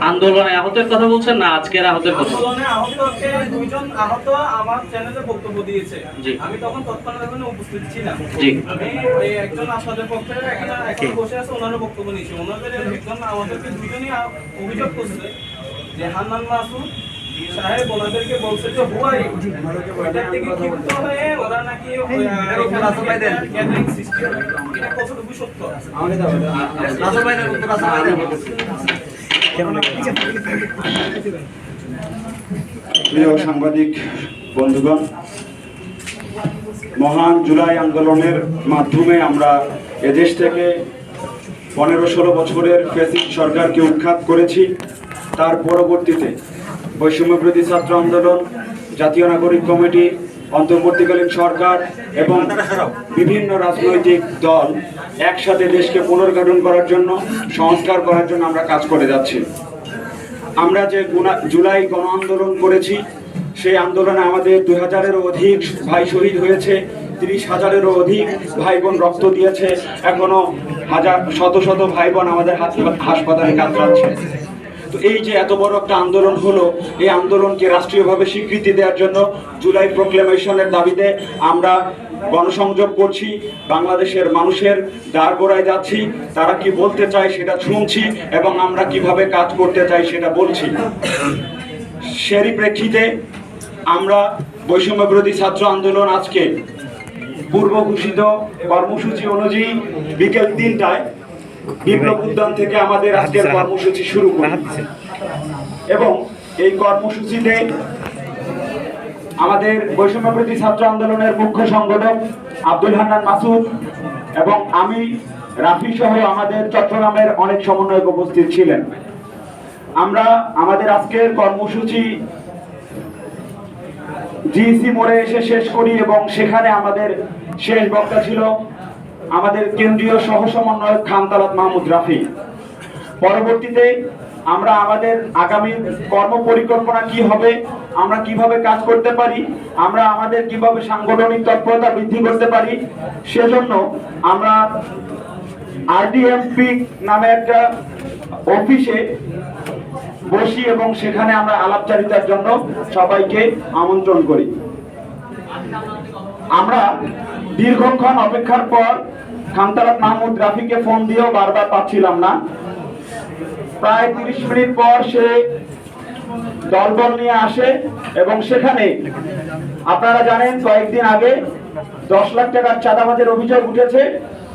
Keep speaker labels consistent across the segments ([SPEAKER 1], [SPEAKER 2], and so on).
[SPEAKER 1] আন্দোলনে আহতের কথা বলছেন না আজকের আহতের কথা?
[SPEAKER 2] আন্দোলনে আহতকে দুইজন আহত আমার চ্যানেলে বক্তব্য দিয়েছে।
[SPEAKER 1] জি।
[SPEAKER 2] আমি তখন তৎক্ষণাৎ ওখানে উপস্থিত ছিলাম।
[SPEAKER 1] জি।
[SPEAKER 2] আমি এই একজন আসাদের পক্ষে এখন বসে আছে, ওনারও বক্তব্য নিয়েছি। ওনাদের একজন আমাদেরকে দুইজনই অভিযোগ করছে যে হান্নান মাসুদ সাহেব ওনাদেরকে বলছে যে হুয়াই ওইটার থেকে ক্ষিপ্ত হয়ে ওরা নাকি গ্যাদারিং সিস্টেম, এটা কতটুকু সত্য?
[SPEAKER 3] প্রিয় সাংবাদিক বন্ধুগণ, মহান জুলাই আন্দোলনের মাধ্যমে আমরা এদেশ থেকে 15-16 বছরের ফ্যাসিস্ট সরকারকে উৎখাত করেছি। তার পরবর্তীতে বৈষম্যবিরোধী ছাত্র আন্দোলন, জাতীয় নাগরিক কমিটি, অন্তর্বর্তীকালীন সরকার এবং বিভিন্ন রাজনৈতিক দল একসাথে দেশকে পুনর্গঠন করার জন্য, সংস্কার করার জন্য আমরা কাজ করে যাচ্ছি। আমরা যে জুলাই গণ আন্দোলন করেছি, সেই আন্দোলনে আমাদের 2000-এরও অধিক ভাই শহীদ হয়েছে, 30,000-এরও অধিক ভাই বোন রক্ত দিয়েছে। এখনো শত শত ভাই বোন আমাদের হাসপাতালে কাতরাচ্ছে। তো এই যে এত বড় একটা আন্দোলন হলো, এই আন্দোলনকে রাষ্ট্রীয়ভাবে স্বীকৃতি দেওয়ার জন্য জুলাই প্রোক্লেমেশনের দাবিতে আমরা গণসংযোগ করছি, বাংলাদেশের মানুষের দ্বারগোড়ায় যাচ্ছি, তারা কি বলতে চায় সেটা শুনছি এবং আমরা কিভাবে কাজ করতে চাই সেটা বলছি। সেরই প্রেক্ষিতে আমরা বৈষম্য বিরোধী ছাত্র আন্দোলন আজকে পূর্ব ঘোষিত কর্মসূচি অনুযায়ী বিকেল 3টায় বিপ্লব উদ্যান থেকে আমাদের আজকের কর্মসূচি শুরু করি এবং এই কর্মসূচিতে আমাদের বৈষম্য বিরোধী ছাত্র আন্দোলনের মুখ্য সংগঠক আব্দুল হান্নান মাসুদ এবং আমি রাফি সহ আমাদের চট্টগ্রামের অনেক সমন্বয়ক উপস্থিত ছিলেন। আমরা আমাদের আজকের কর্মসূচি জিসি মোড়ে এসে শেষ করি এবং সেখানে আমাদের শেষ বক্তা ছিল আমাদের কেন্দ্রীয় সহ সমন্বয়ক খান তালাত মাহমুদ রাফি। পরবর্তীতে আমরা আমাদের আগামী কর্ম পরিকল্পনা কি হবে, আমরা কিভাবে কাজ করতে পারি, আমরা আমাদের কিভাবে সাংগঠনিক তৎপরতা বৃদ্ধি করতে পারি, সেজন্য আমরা আরডিএমপি নামে একটা অফিসে বসি এবং সেখানে আমরা আলাপচারিতার জন্য সবাইকে আমন্ত্রণ করি। আমরা দীর্ঘক্ষণ অপেক্ষার পর খান তালাত মাহমুদ রাফিকে ফোন দিয়েও বারবার পাচ্ছিলাম না। প্রায় 30 মিনিট পর সে দলবল নিয়ে আসে এবং সেখানে আপনারা জানেন কয়েকদিন আগে 10 লাখ টাকার চাঁদাবাজের অভিযোগ উঠেছে,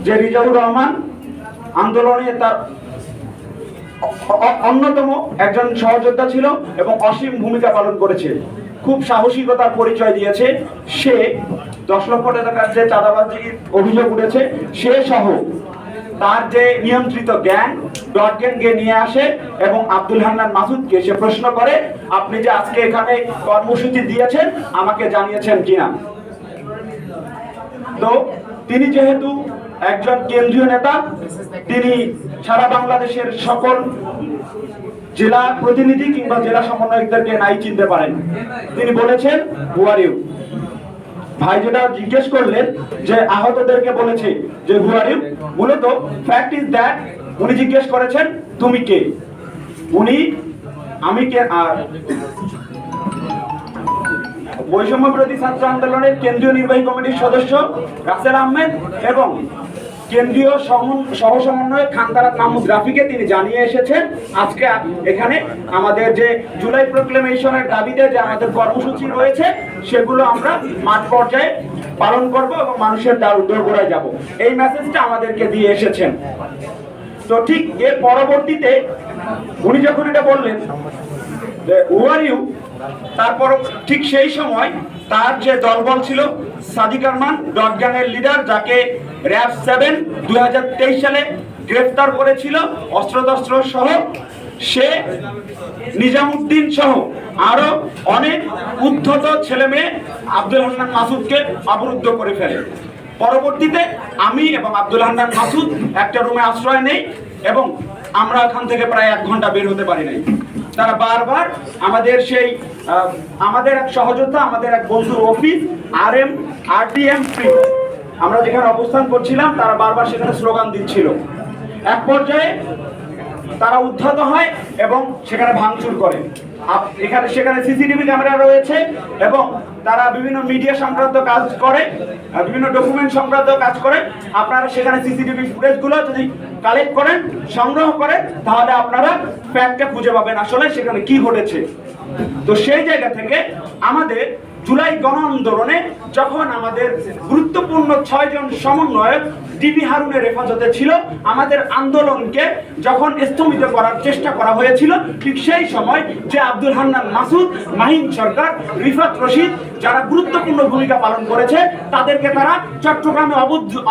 [SPEAKER 3] যে রিজাউর রহমান আন্দোলনে তার অন্যতম একজন সহযোদ্ধা ছিল এবং অসীম ভূমিকা পালন করেছে, খুব সাহসিকতার পরিচয় দিয়েছে। সে 10 লক্ষ টাকার যে চাঁদাবাজির অভিযোগ উঠেছে সে সহ তার যে নিয়ন্ত্রিত গ্যাং ডট গ্যাংকে নিয়ে আসে এবং আব্দুল হান্নান মাসুদকে সে প্রশ্ন করে, আপনি যে আজকে এখানে কর্মসূচি দিয়েছেন আমাকে জানিয়েছেন কিনা। তো তিনি যেহেতু একজন কেন্দ্রীয় নেতা, তিনি সারা বাংলাদেশের সকল জেলা প্রতিনিধি কিংবা জেলা সমন্বয়কদেরকে নাই চিনতে পারেন। তিনি বলেছেন হু আর ইউ। ভাই যেটা জিজ্ঞেস করলেন যে আহতদেরকে বলেছে যে হু আর ইউ, মূলত ফ্যাক্ট ইজ দ্যাট উনি জিজ্ঞেস করেছেন তুমি কে। আমি কে। আর বৈষম্য বিরোধী ছাত্র আন্দোলনের কেন্দ্রীয় নির্বাহী কমিটির সদস্য রাসেল আহমেদ এবং কেন্দ্রীয় সহ সমন্বয়ক খান তালাত মাহমুদ রাফিকে তিনি জানিয়ে এসেছেন আজকে এখানে আমাদের যে জুলাই প্রোক্লেমেশনের দাবিতে যে আমাদের কর্মসূচি রয়েছে সেগুলো আমরা মাঠ পর্যায়ে পালন করব এবং মানুষের দোরগোড়ায় যাব, এই মেসেজটা আমাদেরকে দিয়ে এসেছেন। তো ঠিক এর পরবর্তীতে উনি যখন এটা বললেন যে হু আর ইউ, তারপর ঠিক সেই সময় তার যে দলবল ছিল সাদিক আরমান ডট গ্যাংয়ের লিডার, যাকে র‍্যাব 7 2023 সালে গ্রেফতার করেছিল অস্ত্রশস্ত্র সহ, সে নিজামুদ্দিন সহ আরো অনেক উদ্ধত ছেলে মেয়ে আব্দুল হান্নান মাসুদকে অবরুদ্ধ করে ফেলে। পরবর্তীতে আমি এবং আব্দুল হান্নান মাসুদ একটা রুমে আশ্রয় নেই এবং আমরা এখান থেকে প্রায় 1 ঘন্টা বের হতে পারি নাই। তারা বারবার আমাদের সেই আমাদের এক সহযোদ্ধা, আমাদের এক বন্ধুর অফিস RDMP আমরা যেখানে অবস্থান করছিলাম, তারা বারবার সেখানে স্লোগান দিচ্ছিল। এক পর্যায়ে তারা উদ্ধত হয় এবং সেখানে ভাঙচুর করে। সেখানে সিসিটিভি ক্যামেরা রয়েছে এবং তারা বিভিন্ন মিডিয়া সংক্রান্ত কাজ করে, বিভিন্ন ডকুমেন্ট সংক্রান্ত কাজ করে। আপনারা সেখানে সিসিটিভি ফুটেজগুলো যদি কালেক্ট করেন, সংগ্রহ করেন, তাহলে আপনারা ফ্যাক্টটা খুঁজে পাবেন আসলে সেখানে কি ঘটেছে। তো সেই জায়গা থেকে আমাদের জুলাই গণ আন্দোলনে যখন আমাদের গুরুত্বপূর্ণ 6 জন সমন্বয়ক ডিবি হারুনের হেফাজতে ছিল, আমাদের আন্দোলনকে যখন স্থগিত করার চেষ্টা করা হয়েছিল, ঠিক সেই সময় যে আব্দুল হান্নান মাসুদ, মাহিন সরকার, রিফাত রশিদ যারা গুরুত্বপূর্ণ ভূমিকা পালন করেছে, তাদেরকে তারা চট্টগ্রামে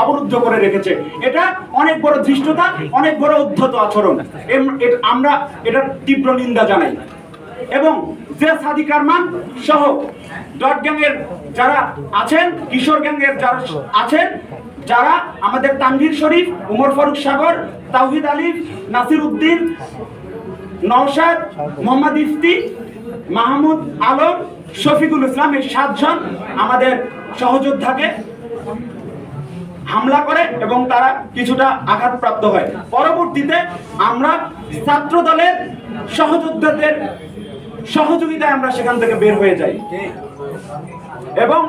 [SPEAKER 3] অবরুদ্ধ করে রেখেছে। এটা অনেক বড় ধৃষ্টতা, অনেক বড় উদ্ধত আচরণ। আমরা এটার তীব্র নিন্দা জানাই। এবং যে সাদিক আরমান সহ ডট গ্যাংয়ের যারা আছেন, কিশোর গ্যাংয়ের যারা আছেন, যারা আমাদের তানভীর শরীফ, উমর ফারুক সাগর, তাওহিদ আলিফ, নাসির উদ্দিন, নওশাদ, মোহাম্মদ ইফতি, মাহমুদ আলম, শফিকুল ইসলাম, এই 7 জন আমাদের সহযোদ্ধাকে হামলা করে এবং তারা কিছুটা আঘাতপ্রাপ্ত হয়। পরবর্তীতে আমরা ছাত্র দলের সহযোদ্ধাদের সহযোগিতায় আমরা সেখান থেকে বের হয়ে যাই এবং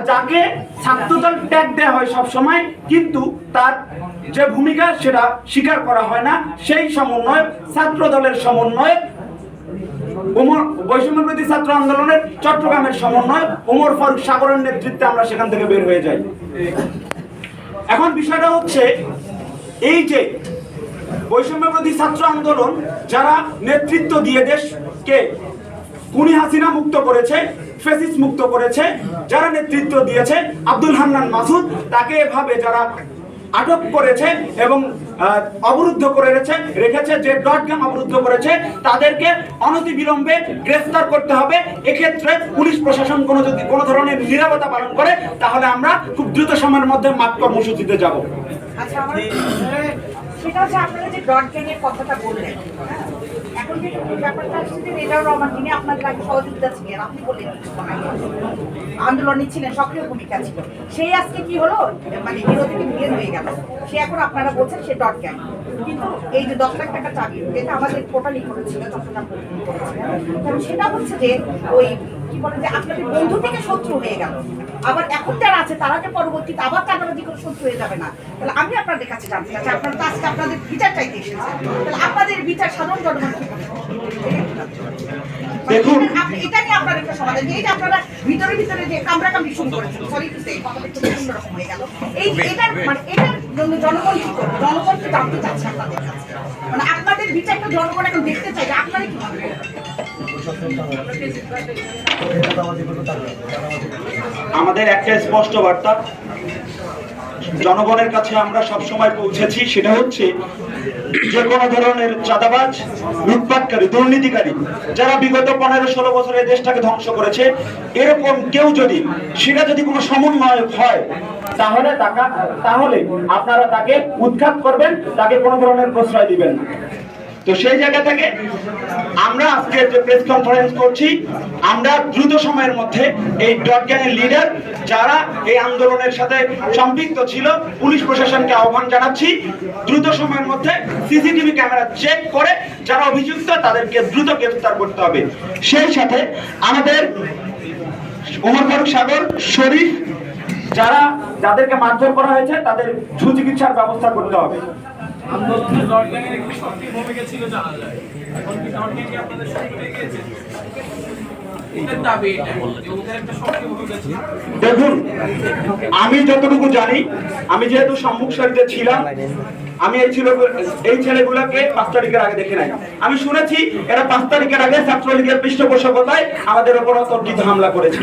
[SPEAKER 3] যাকে ছাত্রদল ট্যাগ দেওয়া হয় সব সময়, কিন্তু তার যে ভূমিকা সেটা স্বীকার করা হয় না। সেই সমন্বয় ছাত্র দলের সমন্বয় বৈষম্য বিরোধী ছাত্র আন্দোলনের চট্টগ্রামের সমন্বয় ওমর ফারুক সাগরের নেতৃত্বে আমরা সেখান থেকে বের হয়ে যাই। এখন বিষয়টা হচ্ছে এই যে বৈষম্য বিরোধী ছাত্র আন্দোলন যারা নেতৃত্ব দিয়ে দেশকে খুনি হাসিনা মুক্ত করেছে, ফ্যাসিস্ট মুক্ত করেছে, যারা নেতৃত্ব দিয়েছে আব্দুল হান্নান মাসুদ, তাকে এভাবে যারা আটক করেছে এবং অবরুদ্ধ করে রেখেছে, যে ডট গ্যাং অবরুদ্ধ করেছে, তাদেরকে অনতিবিলম্বে গ্রেফতার করতে হবে। এক্ষেত্রে পুলিশ প্রশাসন যদি কোনো ধরনের নীরবতা পালন করে, তাহলে আমরা খুব দ্রুত সময়ের মধ্যে মাঠ কর্মসূচিতে যাব।
[SPEAKER 4] আচ্ছা, সেটা হচ্ছে আপনারা যে ডট গ্যাংয়ের কথাটা বললেন, এখন যে ব্যাপারটা আসছে যে রেজাউর রহমান, যিনি আপনাদের আগে সহযোগিতা ছিলেন, আপনি বললেন আন্দোলনে ছিলেন, সক্রিয় ভূমিকা ছিল, সেই আজকে কি হলো, মানে বিরোধীকে বিলীন হয়ে গেল। সে এখন আপনারা বলছেন সে ডট গ্যাং, কিন্তু এই যে 10 লাখ টাকা চাবি, যেটা আমাদের টোটালি করেছিল, চট্টগ্রাম করেছিল, কারণ সেটা হচ্ছে যে ওই কি বলে যে আপনাদের বন্ধু থেকে শত্রু হয়ে গেল। আবার এখন যারা আছে তারা যে পরবর্তীতে আবার চাঁদাবাজি করে শত্রু হয়ে যাবে না। তাহলে আমি আপনাদের কাছে জানতে চাচ্ছি, আপনারা তো আজকে আপনাদের বিচার চাইতে এসেছেন, তাহলে আপনাদের বিচার সাধারণ জনগণ কি দেখুন, আপনি এটা নিয়ে আপনার একটা সমাধান, এই যে আপনারা ভিতরে ভিতরে যে কামড়াকামড়ি শুরু করেছেন, সরি টু সে কথাটা একটু অন্যরকম হয়ে গেল, এই যে এটার মানে এটার জন্য জনগণ কি করবে? জনগণকে জানতে চাচ্ছে আপনাদের কাছে, মানে আপনাদের বিচারটা জনগণ এখন দেখতে চাই যে আপনারা কি করবেন।
[SPEAKER 3] আমাদের একটা স্পষ্ট বার্তা জনগণের কাছে আমরা সব সময় পৌঁছেছি, সেটা হচ্ছে যে কোনো ধরনের চাঁদাবাজ, লুটপাটকারী, দুর্নীতিকারী যারা বিগত 15-16 বছরে দেশটাকে ধ্বংস করেছে, এরকম কেউ সেটা যদি কোনো সমন্বয় হয়, তাহলে আপনারা তাকে উৎখাত করবেন, তাকে কোনো ধরনের প্রশ্রয় দিবেন না। তো সেই জায়গা থেকে আমরা আজকে যে প্রেস কনফারেন্স করছি, আমরা দ্রুত সময়ের মধ্যে এই ডট গ্যাংয়ের লিডার যারা এই আন্দোলনের সাথে সম্পৃক্ত ছিল, পুলিশ প্রশাসনকে আহ্বান জানাচ্ছি দ্রুত সময়ের মধ্যে সিসিটিভি ক্যামেরা চেক করে যারা অভিযুক্ত তাদেরকে দ্রুত গ্রেফতার করতে হবে। সেই সাথে আমাদের উমর ফারুক সাগর, শরীফ যাদেরকে মারধর করা হয়েছে তাদের সুচিকিৎসার ব্যবস্থা করতে হবে।
[SPEAKER 2] আন্দোলনের ডট গ্যাংয়ের একটি সক্রিয় ভূমিকা ছিল জানা যায়, এখন কি ডট গ্যাং আপনাদের সক্রিয় হয়ে গিয়েছে? এটার দাবি এটা যে ওদের একটা সক্রিয় ভূমিকা ছিল।
[SPEAKER 3] দেখুন, আমি যতটুকু জানি, আমি যেহেতু সম্মুখ সারিতে ছিলাম, আমি এই ছেলেগুলোকে 5 তারিখের আগে দেখে নাই। আমি শুনেছি এরা 5 তারিখের আগে ছাত্রলীগের পৃষ্ঠপোষকতায় আমাদের উপর অতর্কিত হামলা করেছে।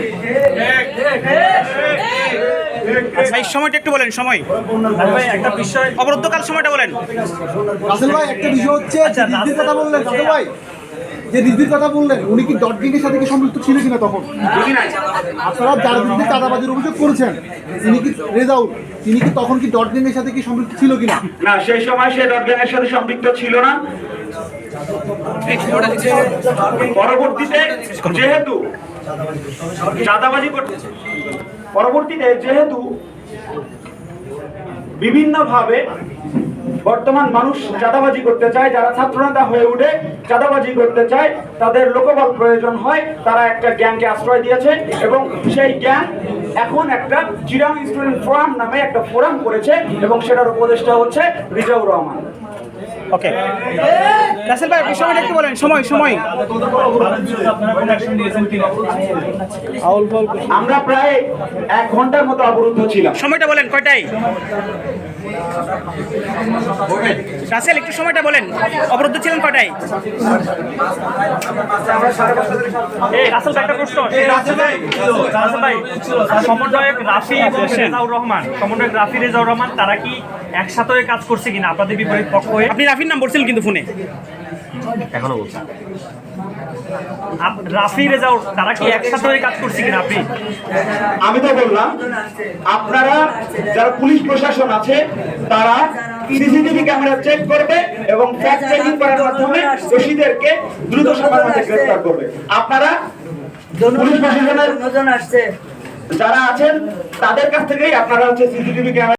[SPEAKER 5] আচ্ছা, এই সময়টা একটু বলেন, সময়
[SPEAKER 2] একটা বিষয়
[SPEAKER 5] অবরুদ্ধকাল সময়টা বলেন।
[SPEAKER 6] রাসেল ভাই, একটা বিষয় হচ্ছে রিজভির কথা বললেন, রাসেল ভাই যে রিজভির কথা বললেন, উনি কি ডট গ্যাংয়ের সাথে কি সম্পৃক্ত ছিল কিনা? তখন আপনারা যার বিরুদ্ধে চাঁদাবাজির অভিযোগ করেছেন, তিনি কি রেজাউল, তিনি কি তখন কি ডট গ্যাংয়ের সাথে কি সম্পৃক্ত ছিল কিনা?
[SPEAKER 3] না, সেই সময় সে ডট গ্যাংয়ের সাথে সম্পৃক্ত ছিল না। পরবর্তীতে যেহেতু চাঁদাবাজি করতেছে, পরবর্তীতে যেহেতু বিভিন্নভাবে বর্তমান মানুষ চাঁদাবাজি করতে চায়, যারা ছাত্রনেতা হয়ে উঠে চাঁদাবাজি করতে চায়, তাদের লোকবল প্রয়োজন হয়, তারা একটা গ্যাংকে আশ্রয় দিয়েছে এবং সেই গ্যাং এখন একটা চিরাং স্টুডেন্ট ফোরাম নামে একটা ফোরাম করেছে এবং সেটার উপদেষ্টা হচ্ছে রিজাউর রহমান।
[SPEAKER 5] ওকে রাসেল ভাই এই সময়টা একটু বলেন, সময়
[SPEAKER 3] আমরা প্রায় 1 ঘন্টার মতো অবরুদ্ধ ছিলাম।
[SPEAKER 5] সময়টা বলেন কয়টায়? রাসেল একটু সময়টা বলেন, অবরুদ্ধ ছিলেন কয়টায়?
[SPEAKER 7] রাসেল ভাই, একটা প্রশ্ন। রাসেল ভাই, সমন্বয়ক রাফি এবং রেজাউর রহমান তারা কি একসাথে কাজ করছে কিনা আপনাদের বিপরীত পক্ষ হয়ে?
[SPEAKER 5] আপনি রাফির নাম বলছিলেন কিন্তু ফোনে।
[SPEAKER 7] এখনো বলছেন রাফি রেজাউর তারা কি একসাথে কাজ করছে কিনা আপনি?
[SPEAKER 3] আমি তো বললাম, আপনারা যারা পুলিশ প্রশাসন আছে তারা সিসিটিভি ক্যামেরা চেক করবে এবং ফ্যাক্ট চেকিং করার মাধ্যমে দোষীদেরকে দ্রুত সময়ের মধ্যে গ্রেফতার করবে। আপনারা পুলিশ প্রশাসনের যারা আছেন তাদের কাছ থেকেই আপনারা হচ্ছে সিসিটিভি ক্যামেরা